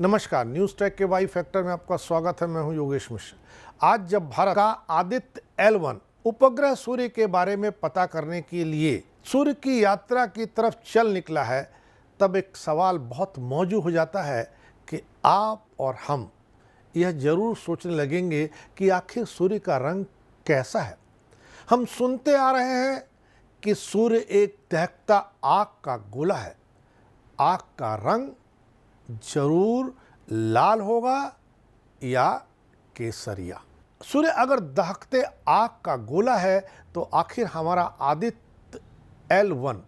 नमस्कार, news track के Y factor में आपका स्वागत है। मैं हूं योगेश मिश्र। आज जब भारत का आदित्य L1 उपग्रह सूर्य के बारे में पता करने के लिए सूर्य की यात्रा की तरफ चल निकला है, तब एक सवाल बहुत मौजूद हो जाता है कि आप और हम यह जरूर सोचने लगेंगे कि आखिर सूर्य का रंग कैसा है। हम सुनते आ रहे हैं कि सूर्य एक दहकता आग का गोला है। आग का रंग जरूर लाल होगा या केसरिया। सूर्य अगर दहकते आग का गोला है तो आखिर हमारा आदित्य L1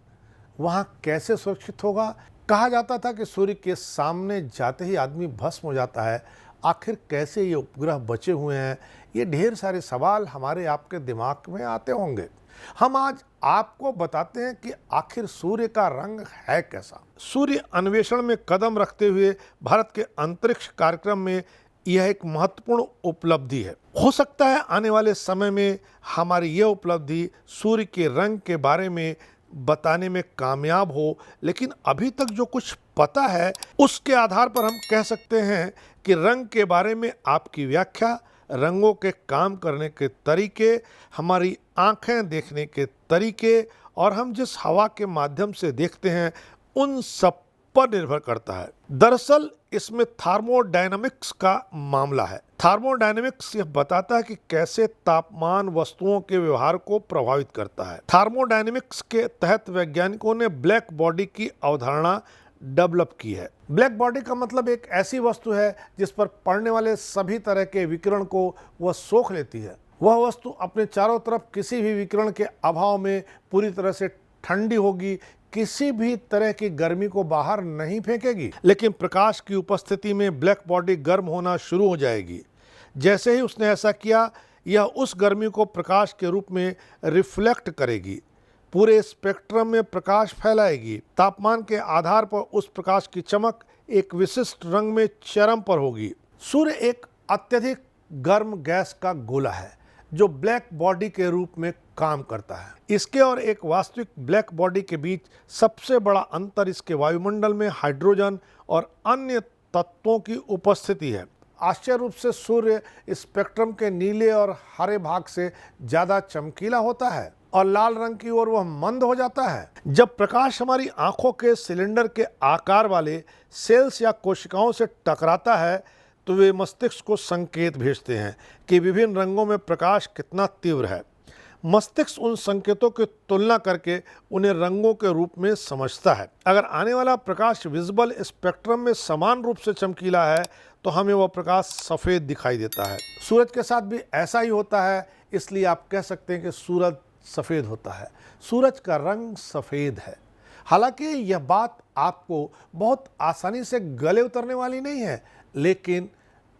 वहाँ कैसे सुरक्षित होगा। कहा जाता था कि सूर्य के सामने जाते ही आदमी भस्म हो जाता है। आखिर कैसे ये उपग्रह बचे हुए हैं, ये ढेर सारे सवाल हमारे आपके दिमाग में आते होंगे। हम आज आपको बताते हैं कि आखिर सूर्य का रंग है कैसा। सूर्य अन्वेषण में कदम रखते हुए भारत के अंतरिक्ष कार्यक्रम में यह एक महत्वपूर्ण उपलब्धि है। हो सकता है आने वाले समय में हमारी यह उपलब्धि सूर्य के रंग के बारे में बताने में कामयाब हो, लेकिन अभी तक जो कुछ पता है उसके आधार पर हम कह सकते हैं कि रंग के बारे में आपकी व्याख्या, रंगों के काम करने के तरीके, हमारी आंखें देखने के तरीके और हम जिस हवा के माध्यम से देखते हैं उन सब पर निर्भर करता है। दरअसल इसमें थर्मोडायनामिक्स का मामला है। थर्मोडायनामिक्स यह बताता है कि कैसे तापमान वस्तुओं के व्यवहार को प्रभावित करता है। थर्मोडायनामिक्स के तहत वैज्ञानिकों ने ब्लैक बॉडी की अवधारणा डेवलप की है। ब्लैक बॉडी का मतलब एक ऐसी वस्तु है जिस पर पड़ने वाले सभी तरह के विकिरण को वह सोख लेती है। वह वस्तु अपने चारों तरफ किसी भी विकिरण के अभाव में पूरी तरह से ठंडी होगी, किसी भी तरह की गर्मी को बाहर नहीं फेंकेगी, लेकिन प्रकाश की उपस्थिति में ब्लैक बॉडी गर्म होना शुरू हो जाएगी। जैसे ही उसने ऐसा किया, यह उस गर्मी को प्रकाश के रूप में रिफ्लेक्ट करेगी, पूरे स्पेक्ट्रम में प्रकाश फैलाएगी। तापमान के आधार पर उस प्रकाश की चमक एक विशिष्ट रंग में चरम पर होगी। सूर्य एक अत्यधिक गर्म गैस का गोला है जो ब्लैक बॉडी के रूप में काम करता है। इसके और एक वास्तविक ब्लैक बॉडी के बीच सबसे बड़ा अंतर इसके वायुमंडल में हाइड्रोजन और अन्य तत्वों की उपस्थिति है। आश्चर्य रूप से सूर्य स्पेक्ट्रम के नीले और हरे भाग से ज़्यादा चमकीला होता है और लाल रंग की ओर वह मंद हो जाता है। जब प्रकाश हमारी आंखों के सिलेंडर के आकार वाले सेल्स या कोशिकाओं से टकराता है तो वे मस्तिष्क को संकेत भेजते हैं कि विभिन्न रंगों में प्रकाश कितना तीव्र है। मस्तिष्क उन संकेतों की तुलना करके उन्हें रंगों के रूप में समझता है। अगर आने वाला प्रकाश विजिबल स्पेक्ट्रम में समान रूप से चमकीला है तो हमें वह प्रकाश सफ़ेद दिखाई देता है। सूरज के साथ भी ऐसा ही होता है, इसलिए आप कह सकते हैं कि सूरज सफ़ेद होता है। सूरज का रंग सफ़ेद है। हालांकि यह बात आपको बहुत आसानी से गले उतरने वाली नहीं है, लेकिन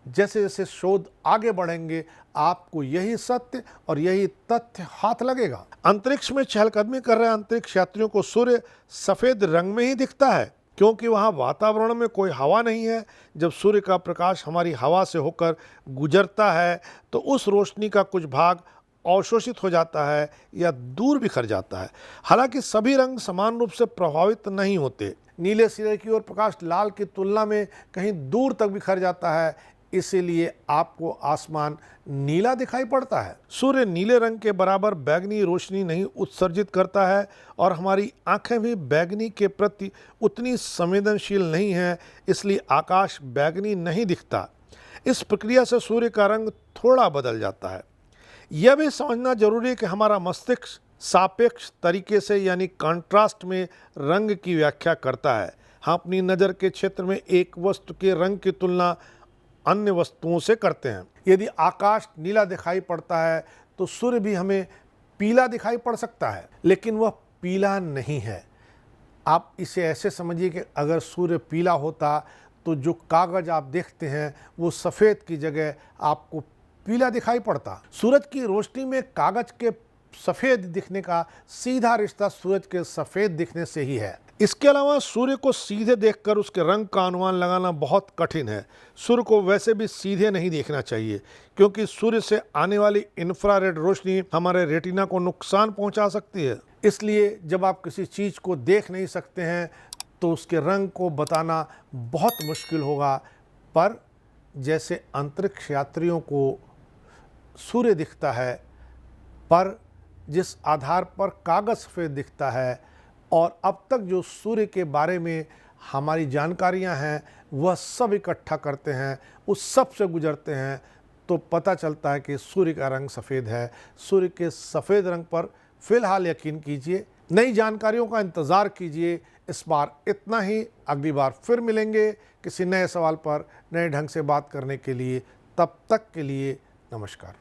जैसे जैसे शोध आगे बढ़ेंगे आपको यही सत्य और यही तथ्य हाथ लगेगा। अंतरिक्ष में चहलकदमी कर रहे अंतरिक्ष यात्रियों को सूर्य सफ़ेद रंग में ही दिखता है, क्योंकि वहाँ वातावरण में कोई हवा नहीं है। जब सूर्य का प्रकाश हमारी हवा से होकर गुजरता है तो उस रोशनी का कुछ भाग अवशोषित हो जाता है या दूर बिखर जाता है। हालांकि सभी रंग समान रूप से प्रभावित नहीं होते। नीले सिरे की ओर प्रकाश लाल की तुलना में कहीं दूर तक बिखर जाता है, इसीलिए आपको आसमान नीला दिखाई पड़ता है। सूर्य नीले रंग के बराबर बैंगनी रोशनी नहीं उत्सर्जित करता है और हमारी आंखें भी बैंगनी के प्रति उतनी संवेदनशील नहीं हैं, इसलिए आकाश बैंगनी नहीं दिखता। इस प्रक्रिया से सूर्य का रंग थोड़ा बदल जाता है। यह भी समझना जरूरी है कि हमारा मस्तिष्क सापेक्ष तरीके से यानी कंट्रास्ट में रंग की व्याख्या करता है। हम अपनी नज़र के क्षेत्र में एक वस्तु के रंग की तुलना अन्य वस्तुओं से करते हैं। यदि आकाश नीला दिखाई पड़ता है तो सूर्य भी हमें पीला दिखाई पड़ सकता है, लेकिन वह पीला नहीं है। आप इसे ऐसे समझिए कि अगर सूर्य पीला होता तो जो कागज़ आप देखते हैं वो सफ़ेद की जगह आपको पीला दिखाई पड़ता। सूरज की रोशनी में कागज के सफ़ेद दिखने का सीधा रिश्ता सूरज के सफ़ेद दिखने से ही है। इसके अलावा सूर्य को सीधे देखकर उसके रंग का अनुमान लगाना बहुत कठिन है। सूर्य को वैसे भी सीधे नहीं देखना चाहिए, क्योंकि सूर्य से आने वाली इंफ्रारेड रोशनी हमारे रेटिना को नुकसान पहुंचा सकती है। इसलिए जब आप किसी चीज़ को देख नहीं सकते हैं तो उसके रंग को बताना बहुत मुश्किल होगा। पर जैसे अंतरिक्ष यात्रियों को सूर्य दिखता है, पर जिस आधार पर कागज़ सफ़ेद दिखता है और अब तक जो सूर्य के बारे में हमारी जानकारियां हैं वह सब इकट्ठा करते हैं, उस सब से गुजरते हैं, तो पता चलता है कि सूर्य का रंग सफ़ेद है। सूर्य के सफ़ेद रंग पर फ़िलहाल यकीन कीजिए, नई जानकारियों का इंतज़ार कीजिए। इस बार इतना ही, अगली बार फिर मिलेंगे किसी नए सवाल पर नए ढंग से बात करने के लिए। तब तक के लिए नमस्कार।